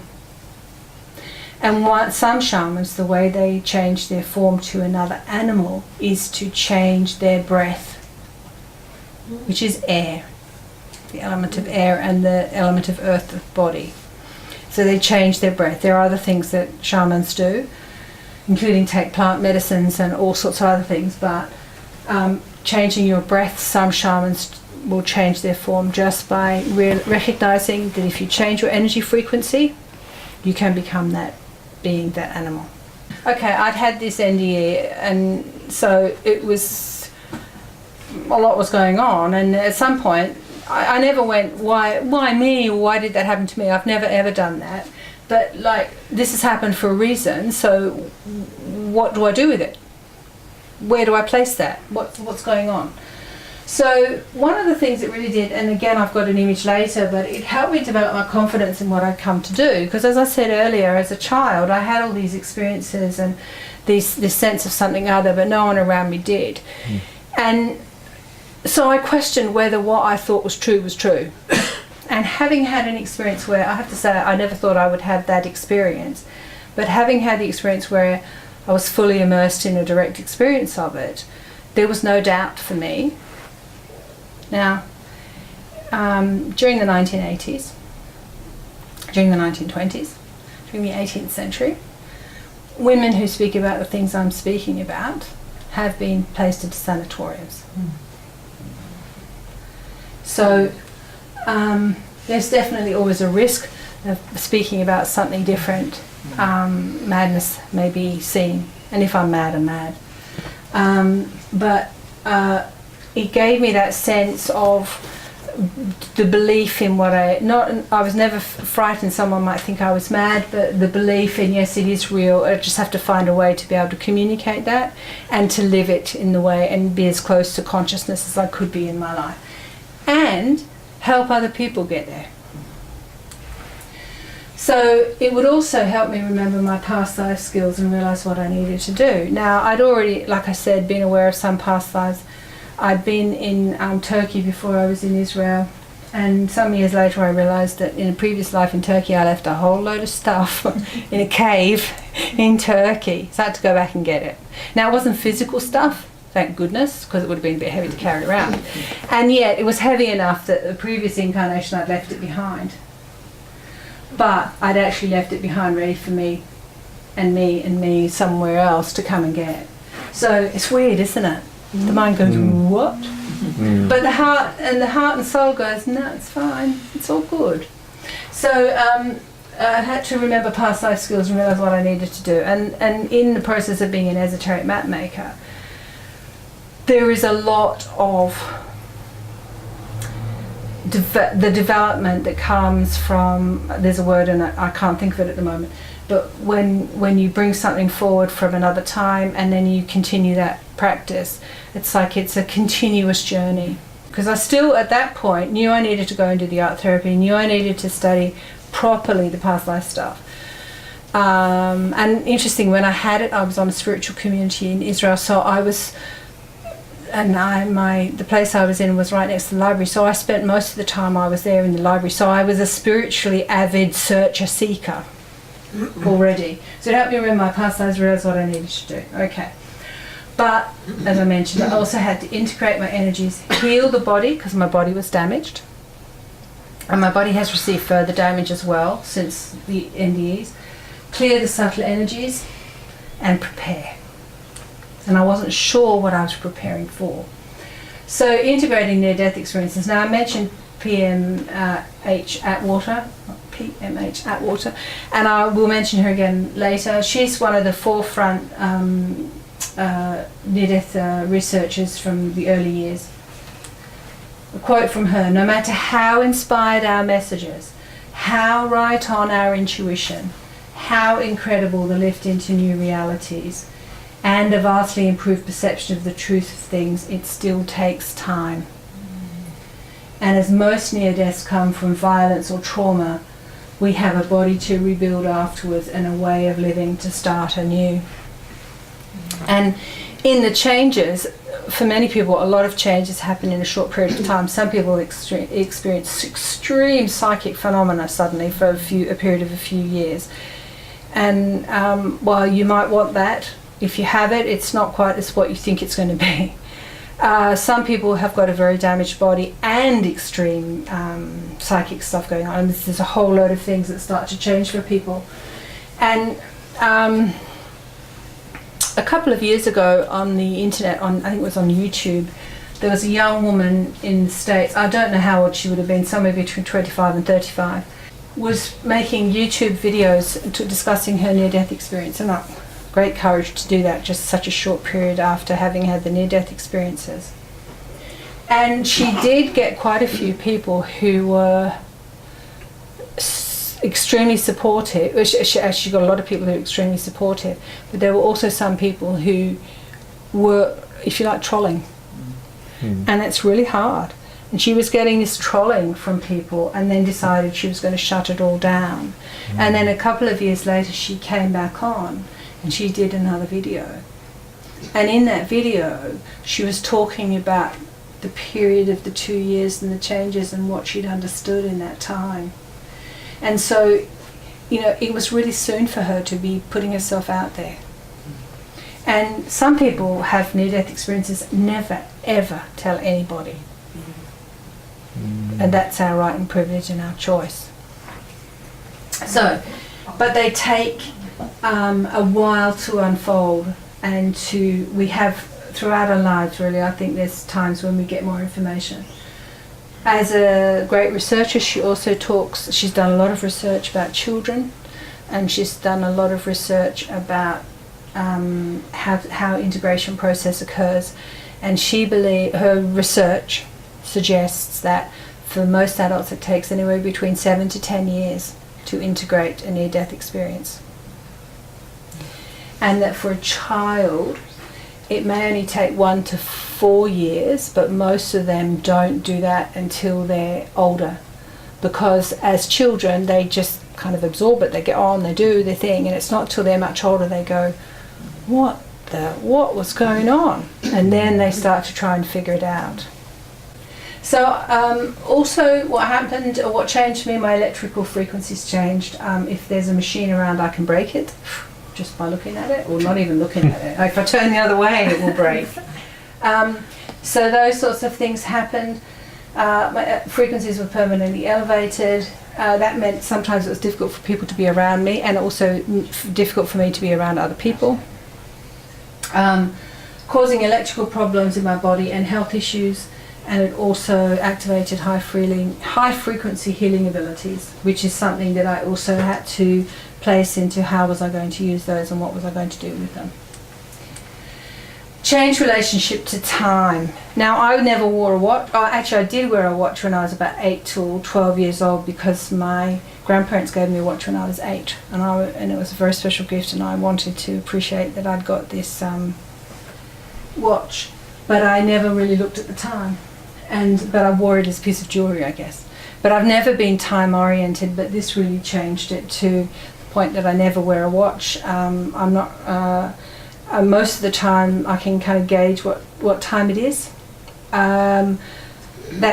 And some shamans, the way they change their form to another animal is to change their breath, which is air, the element of air and the element of earth, the body. So they change their breath. There are other things that shamans do, including take plant medicines and all sorts of other things, but changing your breath, some shamans will change their form just by recognizing that if you change your energy frequency, you can become that being, that animal. Okay, I'd had this NDE, and so it was, a lot was going on, and at some point I never went, why me, or why did that happen to me? I've never ever done that. But like, this has happened for a reason, so what do I do with it? Where do I place that? What's going on? So one of the things it really did, and again I've got an image later, but it helped me develop my confidence in what I'd come to do, because as I said earlier, as a child I had all these experiences and this sense of something other, but no one around me did. And so I questioned whether what I thought was true was true. And having had an experience where, I have to say, I never thought I would have that experience, but having had the experience where I was fully immersed in a direct experience of it, there was no doubt for me. Now, during the 1980s, during the 1920s, during the 18th century, women who speak about the things I'm speaking about have been placed into sanatoriums. So there's definitely always a risk of speaking about something different. Madness may be seen, and if I'm mad, I'm mad. But it gave me that sense of the belief in what I was never frightened someone might think I was mad, but the belief in, yes, it is real. I just have to find a way to be able to communicate that and to live it in the way and be as close to consciousness as I could be in my life, and help other people get there. So it would also help me remember my past life skills and realise what I needed to do. Now, I'd already, like I said, been aware of some past lives. I'd been in Turkey before I was in Israel, and some years later I realised that in a previous life in Turkey I left a whole load of stuff in a cave in Turkey, so I had to go back and get it. Now, it wasn't physical stuff, thank goodness, because it would have been a bit heavy to carry around, and yet it was heavy enough that the previous incarnation I'd left it behind, but I'd actually left it behind ready for me and me somewhere else to come and get. So it's weird, isn't it? The mind goes, what? But the heart and soul goes, no, it's fine, it's all good. So I had to remember past life skills and realise what I needed to do. And in the process of being an esoteric map maker, there is a lot of the development that comes from, there's a word and I can't think of it at the moment, but when you bring something forward from another time and then you continue that practice, it's like it's a continuous journey. Because I still at that point knew I needed to go and do the art therapy, knew I needed to study properly the past life stuff. And interesting, when I had it, I was on a spiritual community in Israel, so I was, and the place I was in was right next to the library, so I spent most of the time I was there in the library, so I was a spiritually avid searcher seeker already. So it helped me remember my past lives, realise what I needed to do. Okay. But, as I mentioned, I also had to integrate my energies, heal the body, because my body was damaged. And my body has received further damage as well since the NDEs. Clear the subtle energies and prepare. And I wasn't sure what I was preparing for. So integrating near-death experiences. Now I mentioned PMH Atwater, PMH Atwater, and I will mention her again later. She's one of the forefront near-death researchers from the early years. A quote from her: "No matter how inspired our messages, how right on our intuition, how incredible the lift into new realities, and a vastly improved perception of the truth of things, it still takes time. And as most near-deaths come from violence or trauma, we have a body to rebuild afterwards and a way of living to start anew." And in the changes, for many people, a lot of changes happen in a short period of time. Some people experience extreme psychic phenomena suddenly for a period of a few years. And while you might want that, if you have it, it's not quite as what you think it's going to be. Some people have got a very damaged body and extreme psychic stuff going on. And there's a whole load of things that start to change for people. And a couple of years ago on the internet, I think it was on YouTube, there was a young woman in the States, I don't know how old she would have been, somewhere between 25 and 35, was making YouTube videos discussing her near-death experience. And great courage to do that just such a short period after having had the near-death experiences. And she did get quite a few people who were extremely supportive. She got a lot of people who were extremely supportive, but there were also some people who were, if you like, trolling. And it's really hard. And she was getting this trolling from people and then decided she was going to shut it all down. And then a couple of years later she came back on and she did another video. And in that video she was talking about the period of the 2 years and the changes and what she'd understood in that time. And so, you know, it was really soon for her to be putting herself out there. And some people have near-death experiences, never, ever tell anybody. And that's our right and privilege and our choice. So, but they take a while to unfold, and we have, throughout our lives really, I think there's times when we get more information. As a great researcher, she also she's done a lot of research about children, and she's done a lot of research about how integration process occurs. And her research suggests that for most adults it takes anywhere between 7 to 10 years to integrate a near-death experience. And that for a child, it may only take 1 to 4 years, but most of them don't do that until they're older. Because as children, they just kind of absorb it, they get on, they do their thing, and it's not till they're much older they go, what was going on? And then they start to try and figure it out. So also what happened, or what changed for me, my electrical frequencies changed. If there's a machine around, I can break it just by looking at it, or not even looking at it. If I turn the other way, it will break. So those sorts of things happened. My frequencies were permanently elevated. That meant sometimes it was difficult for people to be around me, and also difficult for me to be around other people. Causing electrical problems in my body and health issues. And it also activated high frequency healing abilities, which is something that I also had to place into how was I going to use those and what was I going to do with them. Change relationship to time. Now, I never wore a watch. Actually, I did wear a watch when I was about 8 to 12 years old, because my grandparents gave me a watch when I was 8, and it was a very special gift, and I wanted to appreciate that I'd got this watch, but I never really looked at the time. But I wore it as a piece of jewellery, I guess. But I've never been time oriented, but this really changed it to the point that I never wear a watch. I'm not, most of the time I can kind of gauge what time it is. That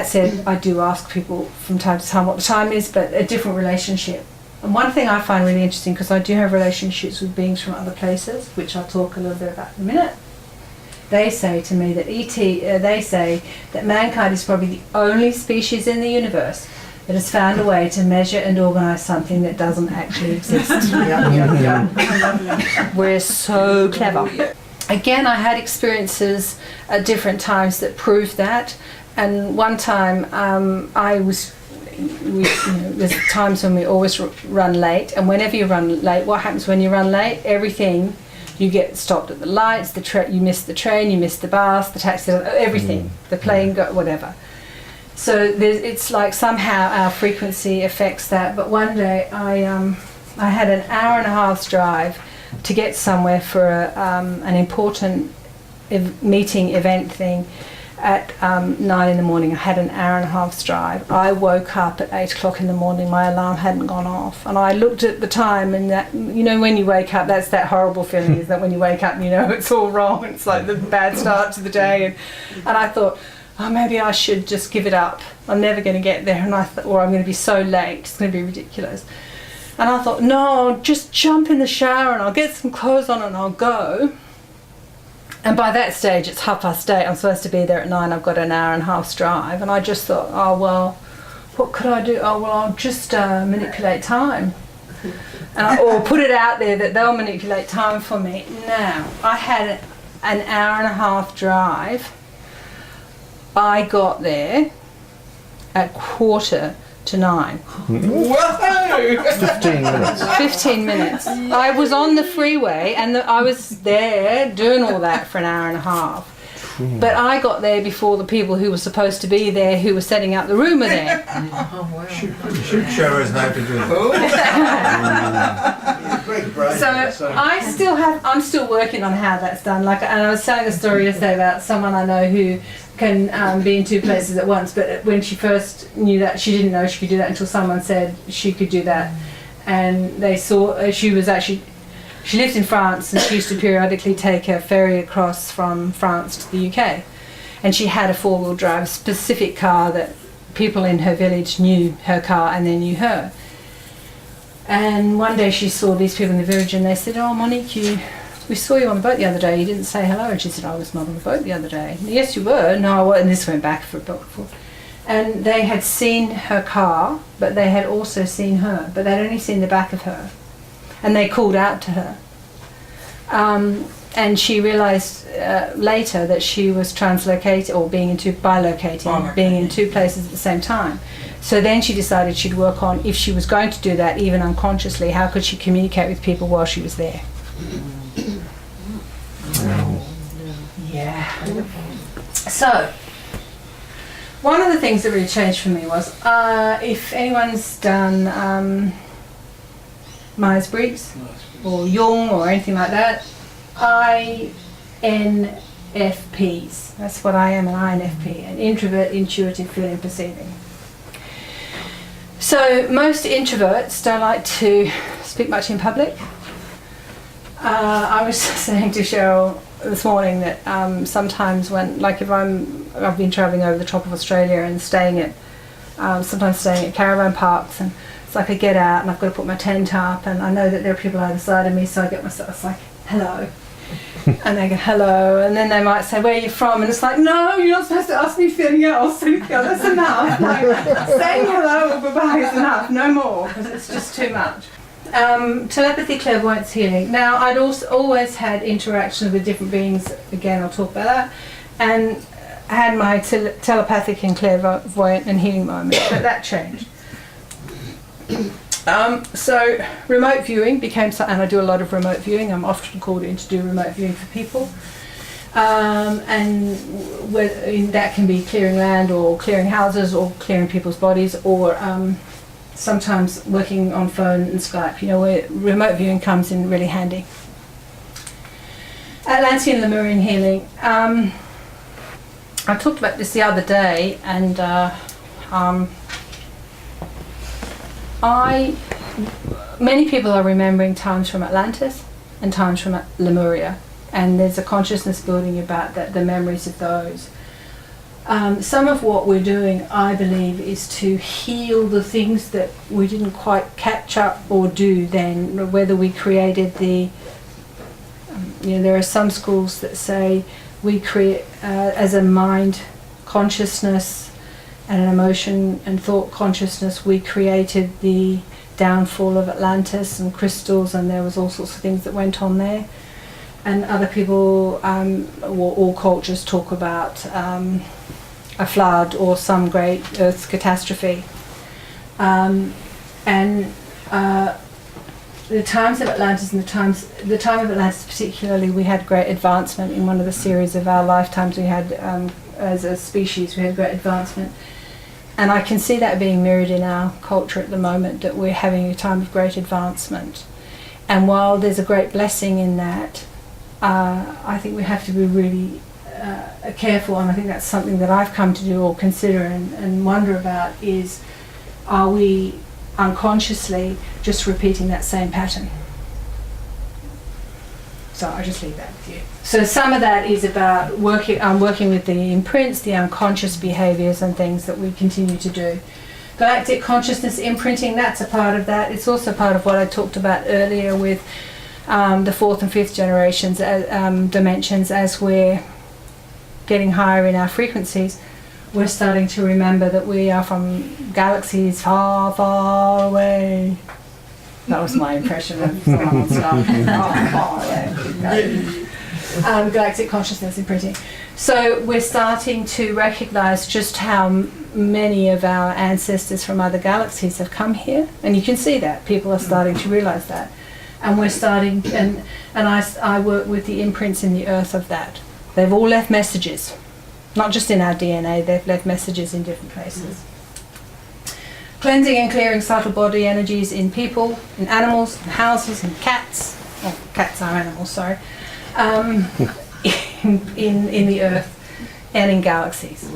said, I do ask people from time to time what the time is, but a different relationship. And one thing I find really interesting, because I do have relationships with beings from other places, which I'll talk a little bit about in a minute. They say to me that they say that mankind is probably the only species in the universe that has found a way to measure and organise something that doesn't actually exist. We're so clever. Again, I had experiences at different times that proved that. And one time there's times when we always run late. And whenever you run late, what happens when you run late? Everything. You get stopped at the lights, you miss the train, you miss the bus, the taxi, everything, the plane, whatever. So it's like somehow our frequency affects that. But one day I had an hour and a half's drive to get somewhere for an important meeting event thing at 9 in the morning. I had an hour and a half's drive. I woke up at 8 o'clock in the morning. My alarm hadn't gone off, and I looked at the time, and that, you know, when you wake up, that's that horrible feeling, is that when you wake up, you know, it's all wrong. It's like the bad start to the day, and I thought, oh, maybe I should just give it up. I'm never going to get there, and or I'm going to be so late. It's going to be ridiculous. And I thought, no, I'll just jump in the shower and I'll get some clothes on and I'll go. And by that stage, it's 8:30. I'm supposed to be there at 9. I've got an hour and a half's drive. And I just thought, oh, well, what could I do? Oh, well, I'll just manipulate time. Or put it out there that they'll manipulate time for me. Now, I had an hour and a half drive. I got there at 8:45. Whoa! 15 minutes. 15 minutes. I was on the freeway and I was there doing all that for an hour and a half. But I got there before the people who were supposed to be there, who were setting up the room, were there. Oh, wow. You should show us how to do that. So I'm still working on how that's done. Like, and I was telling a story yesterday about someone I know who can be in 2 places at once, but when she first knew that, she didn't know she could do that until someone said she could do that. And they saw, she lived in France, and she used to periodically take a ferry across from France to the UK. And she had a 4-wheel drive specific car that people in her village knew her car and they knew her. And one day she saw these people in the village and they said, oh, Monique, we saw you on the boat the other day, you didn't say hello. And she said, I was not on the boat the other day. Yes, you were. No, I wasn't. And this went back for a boat. And they had seen her car, but they had also seen her, but they'd only seen the back of her. And they called out to her. And she realised later that she was translocated, or being in 2 places at the same time. So then she decided she'd work on, if she was going to do that, even unconsciously, how could she communicate with people while she was there? Yeah. So, one of the things that really changed for me was, if anyone's done Myers-Briggs or Jung or anything like that, INFPs. That's what I am, an INFP, an introvert, intuitive, feeling, perceiving. So most introverts don't like to speak much in public. I was saying to Cheryl this morning that sometimes when, like if I've been travelling over the top of Australia and sometimes staying at caravan parks, and it's like I get out and I've got to put my tent up and I know that there are people either side of me, so I get myself, it's like, hello. And they go, hello, and then they might say, where are you from? And it's like, no, you're not supposed to ask me anything else. So you go, that's enough. Like, saying hello or bye-bye is enough, no more, because it's just too much. Telepathy, clairvoyance, healing. Now, I'd also always had interactions with different beings, again, I'll talk about that, and I had my telepathic and clairvoyant and healing moments, but that changed. So remote viewing became something, and I do a lot of remote viewing. I'm often called in to do remote viewing for people, and that can be clearing land or clearing houses or clearing people's bodies, or sometimes working on phone and Skype, you know, where remote viewing comes in really handy. Atlantean Lemurian healing. I talked about this the other day, and many people are remembering times from Atlantis and times from Lemuria, and there's a consciousness building about that, the memories of those. Some of what we're doing, I believe, is to heal the things that we didn't quite catch up or do then, whether we created there are some schools that say we create, as a mind consciousness and an emotion and thought consciousness, we created the downfall of Atlantis and crystals, and there was all sorts of things that went on there. And other people, all cultures talk about a flood or some great earth catastrophe. The times of Atlantis and the time of Atlantis particularly, we had great advancement in one of the series of our lifetimes. We had, as a species, we had great advancement. And I can see that being mirrored in our culture at the moment, that we're having a time of great advancement. And while there's a great blessing in that, I think we have to be really careful, and I think that's something that I've come to do or consider and wonder about is, are we unconsciously just repeating that same pattern? So I just leave that with you. So some of that is about working with the imprints, the unconscious behaviours and things that we continue to do. Galactic consciousness imprinting, that's a part of that. It's also part of what I talked about earlier with the fourth and fifth generations, dimensions. As we're getting higher in our frequencies, we're starting to remember that we are from galaxies far, far away. That was my impression of far, far away. Galactic consciousness imprinting. So we're starting to recognise just how many of our ancestors from other galaxies have come here, and you can see that people are starting to realise that, and we're starting. And I work with the imprints in the earth of that. They've all left messages, not just in our DNA. They've left messages in different places. Cleansing and clearing subtle body energies in people, in animals, in houses, in cats. Oh, cats are animals, sorry. In the earth and in galaxies.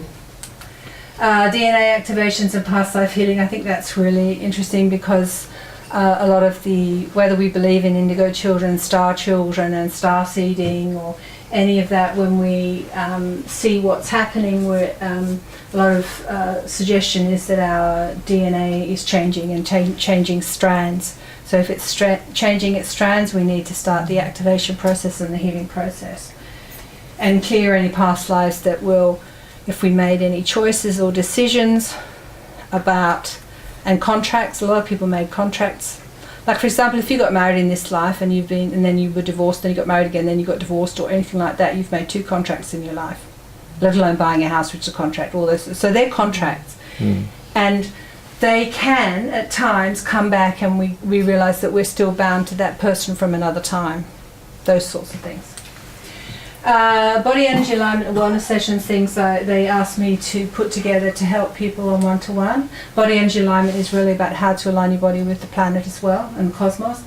DNA activations and past life healing, I think that's really interesting because a lot of whether we believe in indigo children, star children and star seeding or any of that, when we see what's happening, a lot of suggestion is that our DNA is changing and changing strands. So if it's changing its strands, we need to start the activation process and the healing process. And clear any past lives that will, if we made any choices or decisions about, and contracts, a lot of people made contracts. Like for example, if you got married in this life and then you were divorced, then you got married again, then you got divorced or anything like that, you've made 2 contracts in your life, let alone buying a house, which is a contract, all those. So they're contracts. And they can at times come back and we realise that we're still bound to that person from another time, those sorts of things. Body energy alignment and wellness sessions, things they asked me to put together to help people on one-to-one. Body energy alignment is really about how to align your body with the planet as well and the cosmos.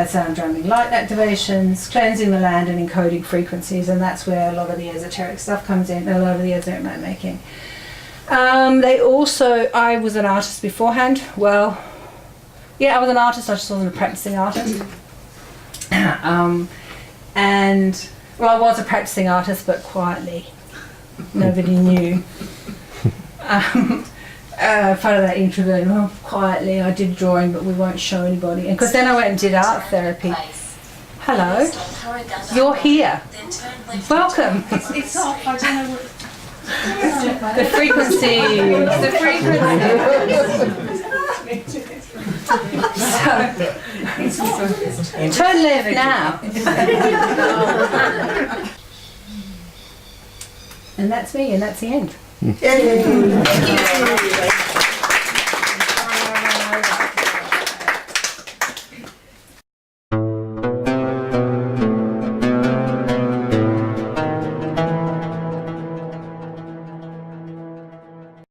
Sound drumming light activations, cleansing the land and encoding frequencies, and that's where a lot of the esoteric stuff comes in, a lot of the esoteric map making. They also, I was an artist beforehand. Well, yeah, I was an artist, I just wasn't a practicing artist. Well, I was a practicing artist, but quietly. Nobody knew. Part of that introvert, well, quietly, I did drawing, but we won't show anybody. And because then I went and did art therapy. Hello, you're here. Welcome. It's off, I don't know what... The frequency. So, turn left now. And that's me, and that's the end. Yay! Thank you.